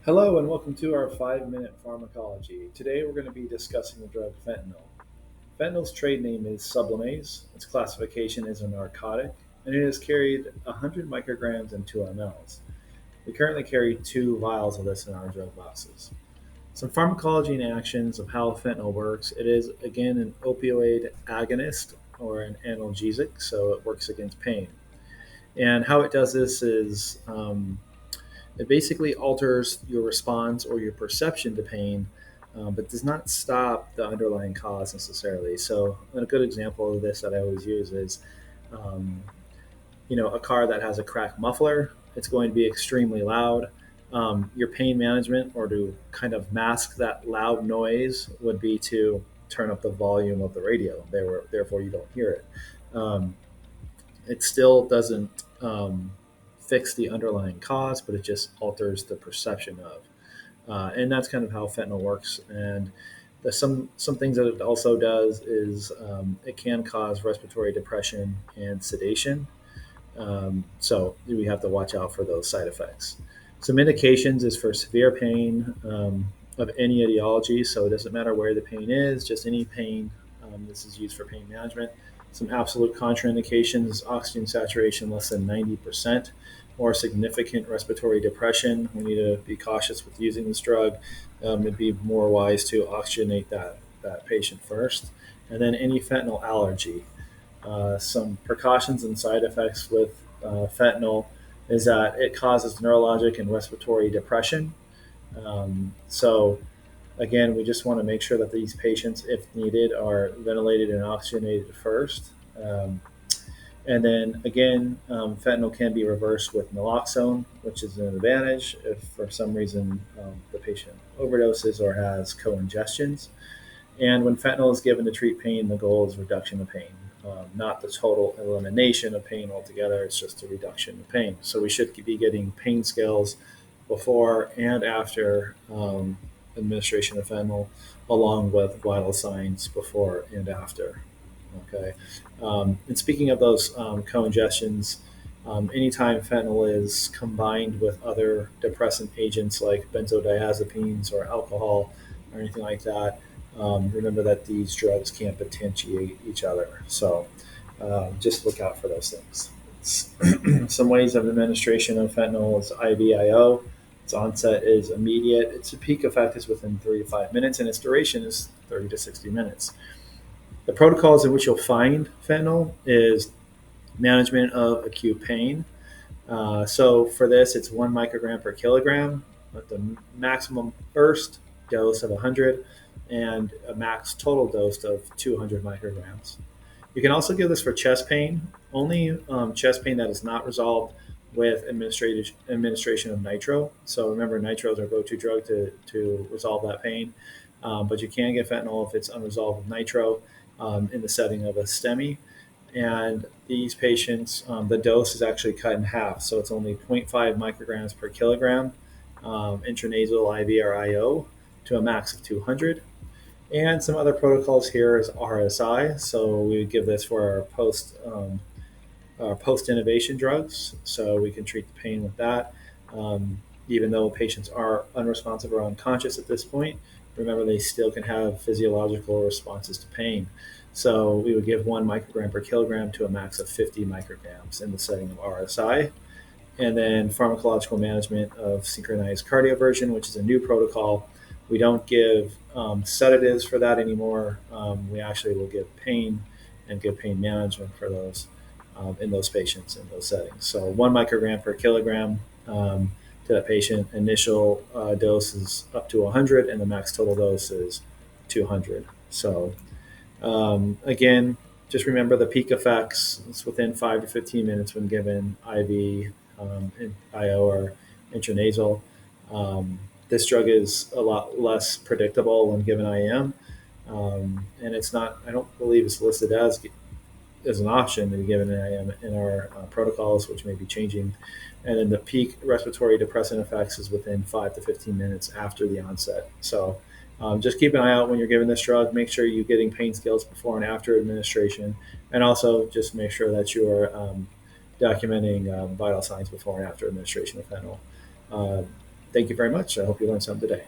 Hello and welcome to our 5-minute pharmacology. Today we're going to be discussing the drug fentanyl. Fentanyl's trade name is Sublimase. Its classification is a narcotic, and it is carried 100 micrograms and 2 mLs. We currently carry 2 vials of this in our drug boxes. Some pharmacology and actions of how fentanyl works. It is, again, an opioid agonist or an analgesic, so it works against pain. And how it does this is it basically alters your response or your perception to pain, but does not stop the underlying cause necessarily. So, a good example of this that I always use is, um, a car that has a cracked muffler. It's going to be extremely loud. Your pain management, or to kind of mask that loud noise, would be to turn up the volume of the radio. Therefore, you don't hear it. Um, it still doesn't fix the underlying cause, but it just alters the perception of. And that's kind of how fentanyl works. And some things that it also does is it can cause respiratory depression and sedation. So we have to watch out for those side effects. Some indications is for severe pain of any etiology. So it doesn't matter where the pain is, just any pain. This is used for pain management. Some absolute contraindications: oxygen saturation less than 90%, or significant respiratory depression. We need to be cautious with using this drug. It'd be more wise to oxygenate that patient first. And then any fentanyl allergy. Some precautions and side effects with fentanyl is that it causes neurologic and respiratory depression. So, again, we just want to make sure that these patients, if needed, are ventilated and oxygenated first. And then again, fentanyl can be reversed with naloxone, which is an advantage if for some reason the patient overdoses or has co-ingestions. And when fentanyl is given to treat pain, the goal is reduction of pain, not the total elimination of pain altogether. It's just a reduction of pain. So we should be getting pain scales before and after administration of fentanyl, along with vital signs before and after. Okay. And speaking of those co-ingestions, anytime fentanyl is combined with other depressant agents like benzodiazepines or alcohol or anything like that, remember that these drugs can potentiate each other. So just look out for those things. Some ways of administration of fentanyl is IVIO. Its onset is immediate. Its peak effect is within 3 to 5 minutes, and its duration is 30 to 60 minutes. The protocols in which you'll find fentanyl is management of acute pain. So for this, it's 1 microgram per kilogram with the maximum first dose of 100 and a max total dose of 200 micrograms. You can also give this for chest pain, only chest pain that is not resolved with administration of nitro. So remember, nitro is our go-to drug to resolve that pain. But you can get fentanyl if it's unresolved with nitro in the setting of a STEMI. And these patients, the dose is actually cut in half. So it's only zero point 0.5 micrograms per kilogram intranasal IV or IO to a max of 200. And some other protocols here is RSI. So we would give this for our post innovation drugs. So we can treat the pain with that. Even though patients are unresponsive or unconscious at this point, remember they still can have physiological responses to pain. So we would give 1 microgram per kilogram to a max of 50 micrograms in the setting of RSI. And then pharmacological management of synchronized cardioversion, which is a new protocol. We don't give sedatives for that anymore. We actually will give pain and give pain management for those in those patients in those settings. So 1 microgram per kilogram to that patient. Initial dose is up to 100, and the max total dose is 200. So again, just remember the peak effects. It's within 5 to 15 minutes when given IV, IO, or intranasal. This drug is a lot less predictable when given IM, and it's not. I don't believe it's listed as an option to be given IM in our protocols, which may be changing. And then the peak respiratory depressant effects is within 5 to 15 minutes after the onset. So just keep an eye out when you're giving this drug. Make sure you're getting pain scales before and after administration, and also just make sure that you are documenting vital signs before and after administration of fentanyl. Uh, Thank you very much. I hope you learned something today.